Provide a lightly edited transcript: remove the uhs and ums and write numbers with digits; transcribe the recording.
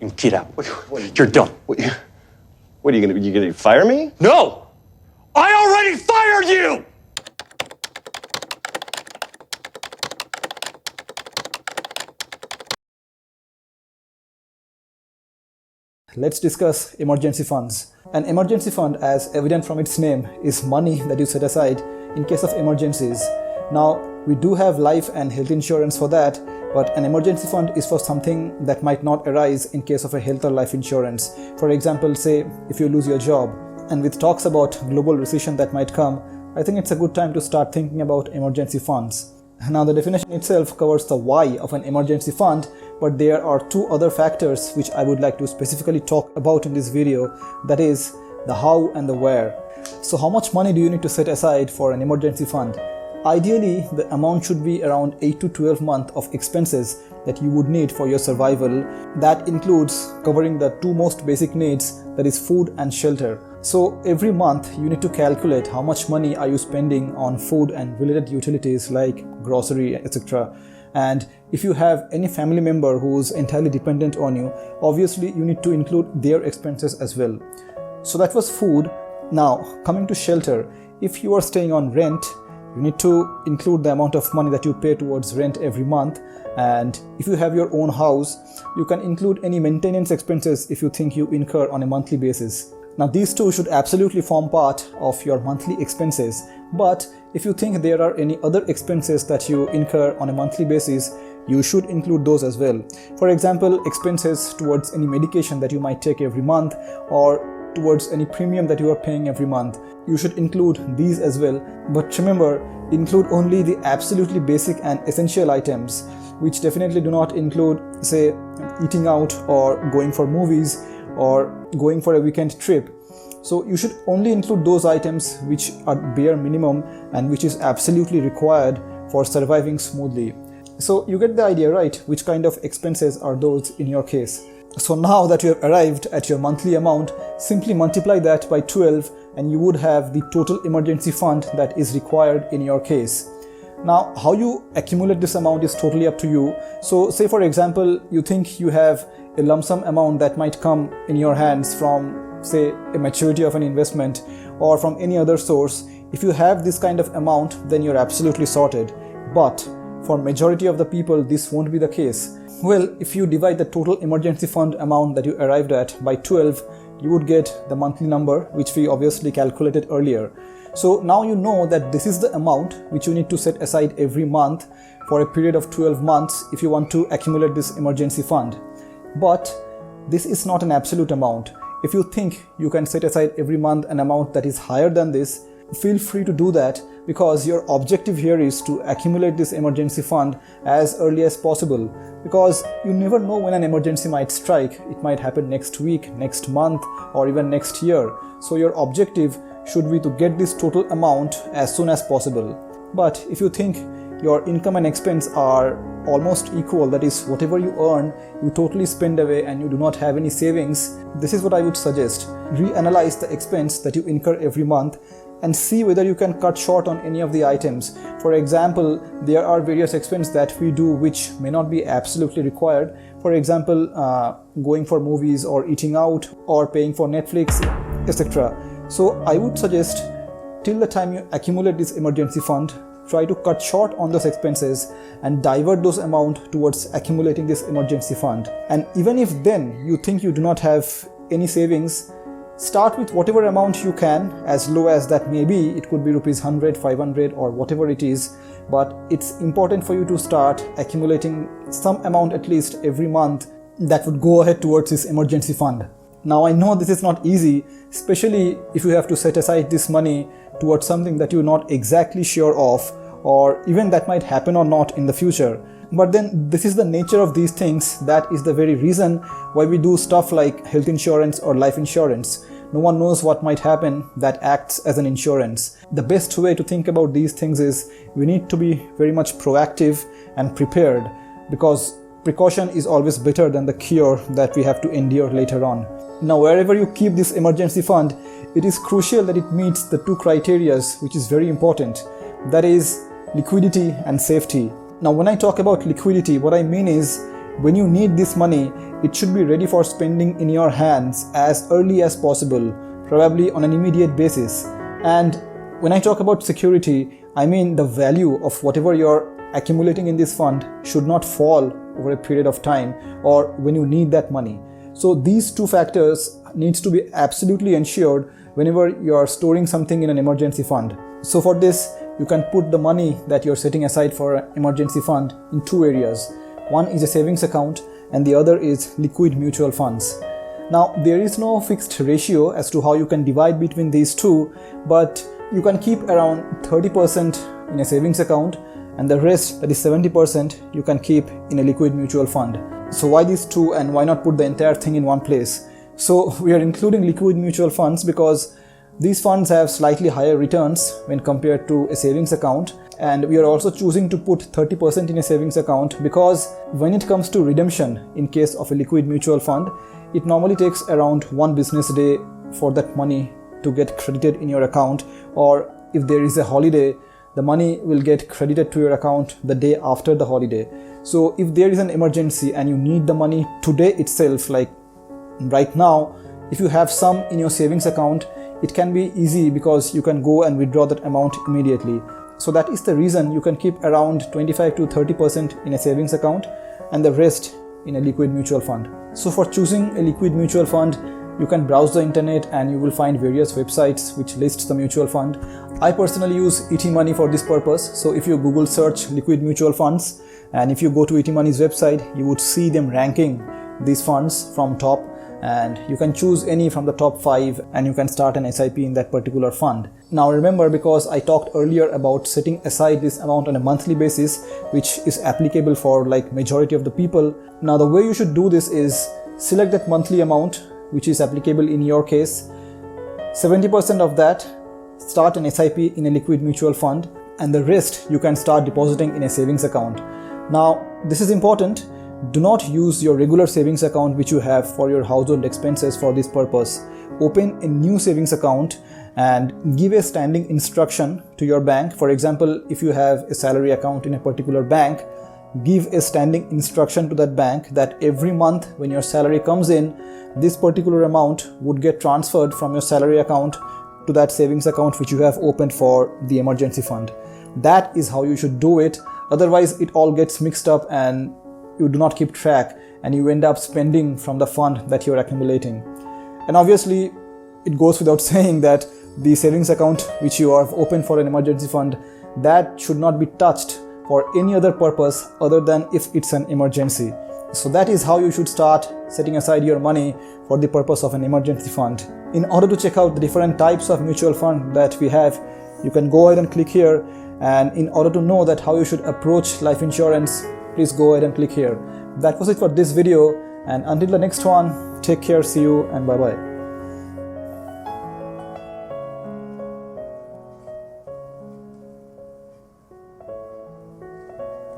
and get out. You're done. What are you gonna fire me? No! I already fired you! Let's discuss emergency funds. An emergency fund, as evident from its name, is money that you set aside in case of emergencies. Now, we do have life and health insurance for that, but an emergency fund is for something that might not arise in case of a health or life insurance. For example, say if you lose your job, and with talks about global recession that might come, I think it's a good time to start thinking about emergency funds. Now, the definition itself covers the why of an emergency fund, but there are two other factors which I would like to specifically talk about in this video, that is the how and the where. So how much money do you need to set aside for an emergency fund? Ideally, the amount should be around 8 to 12 months of expenses that you would need for your survival. That includes covering the two most basic needs, that is food and shelter. So every month you need to calculate how much money are you spending on food and related utilities like grocery, etc. And if you have any family member who's entirely dependent on you, obviously you need to include their expenses as well. So that was food. Now coming to shelter, if you are staying on rent, you need to include the amount of money that you pay towards rent every month. And if you have your own house, you can include any maintenance expenses if you think you incur on a monthly basis. Now these two should absolutely form part of your monthly expenses, but if you think there are any other expenses that you incur on a monthly basis, you should include those as well. For example, expenses towards any medication that you might take every month, or towards any premium that you are paying every month. You should include these as well, but remember, include only the absolutely basic and essential items, which definitely do not include, say, eating out or going for movies or going for a weekend trip. So you should only include those items which are bare minimum and which is absolutely required for surviving smoothly. So you get the idea, right? Which kind of expenses are those in your case? So now that you have arrived at your monthly amount, simply multiply that by 12 and you would have the total emergency fund that is required in your case. Now, how you accumulate this amount is totally up to you. So say for example, you think you have a lump sum amount that might come in your hands from, say, a maturity of an investment or from any other source. If you have this kind of amount, then you're absolutely sorted. But for majority of the people, this won't be the case. Well, if you divide the total emergency fund amount that you arrived at by 12, you would get the monthly number, which we obviously calculated earlier. So now you know that this is the amount which you need to set aside every month for a period of 12 months if you want to accumulate this emergency fund. But this is not an absolute amount. If you think you can set aside every month an amount that is higher than this, feel free to do that, because your objective here is to accumulate this emergency fund as early as possible, because you never know when an emergency might strike. It might happen next week, next month, or even next year. So your objective should be to get this total amount as soon as possible. But if you think your income and expense are almost equal, that is, whatever you earn, you totally spend away and you do not have any savings, this is what I would suggest. Reanalyze the expense that you incur every month and see whether you can cut short on any of the items. For example, there are various expenses that we do which may not be absolutely required. For example, going for movies or eating out or paying for Netflix, etc. So I would suggest, till the time you accumulate this emergency fund, try to cut short on those expenses and divert those amount towards accumulating this emergency fund. And even if then you think you do not have any savings, start with whatever amount you can, as low as that may be. It could be rupees 100, 500 or whatever it is, but it's important for you to start accumulating some amount at least every month that would go ahead towards this emergency fund. Now I know this is not easy, especially if you have to set aside this money towards something that you're not exactly sure of, or even that might happen or not in the future. But then this is the nature of these things. That is the very reason why we do stuff like health insurance or life insurance. No one knows what might happen that acts as an insurance. The best way to think about these things is we need to be very much proactive and prepared, because precaution is always better than the cure that we have to endure later on. Now, wherever you keep this emergency fund, it is crucial that it meets the two criteria which is very important. That is liquidity and safety. Now, when I talk about liquidity, what I mean is when you need this money, it should be ready for spending in your hands as early as possible, probably on an immediate basis. And when I talk about security, I mean the value of whatever you're accumulating in this fund should not fall over a period of time or when you need that money. So these two factors needs to be absolutely ensured whenever you're storing something in an emergency fund. So for this, you can put the money that you're setting aside for an emergency fund in two areas. One is a savings account and the other is liquid mutual funds. Now, there is no fixed ratio as to how you can divide between these two, but you can keep around 30% in a savings account and the rest, that is 70%, you can keep in a liquid mutual fund. So why these two and why not put the entire thing in one place? So we are including liquid mutual funds because these funds have slightly higher returns when compared to a savings account, and we are also choosing to put 30% in a savings account because when it comes to redemption in case of a liquid mutual fund, it normally takes around 1 business day for that money to get credited in your account, or if there is a holiday, the money will get credited to your account the day after the holiday. So if there is an emergency and you need the money today itself, like right now, if you have some in your savings account, it can be easy because you can go and withdraw that amount immediately. So that is the reason you can keep around 25 to 30% in a savings account and the rest in a liquid mutual fund. So for choosing a liquid mutual fund, you can browse the internet and you will find various websites which lists the mutual fund. I personally use ET Money for this purpose. So if you Google search liquid mutual funds and if you go to ET Money's website, you would see them ranking these funds from top, and you can choose any from the top 5 and you can start an SIP in that particular fund. Now remember, because I talked earlier about setting aside this amount on a monthly basis, which is applicable for like majority of the people. Now the way you should do this is select that monthly amount which is applicable in your case. 70% of that, start an SIP in a liquid mutual fund, and the rest you can start depositing in a savings account. Now this is important. Do not use your regular savings account which you have for your household expenses for this purpose. Open a new savings account and give a standing instruction to your bank. For example, if you have a salary account in a particular bank, give a standing instruction to that bank that every month when your salary comes in, this particular amount would get transferred from your salary account to that savings account which you have opened for the emergency fund. That is how you should do it. Otherwise, it all gets mixed up and you do not keep track and you end up spending from the fund that you're accumulating. And obviously, it goes without saying that the savings account which you have opened for an emergency fund, that should not be touched for any other purpose other than if it's an emergency. So that is how you should start setting aside your money for the purpose of an emergency fund. In order to check out the different types of mutual fund that we have, you can go ahead and click here. And in order to know that how you should approach life insurance, please go ahead and click here. That was it for this video, and until the next one, take care, see you, and bye bye.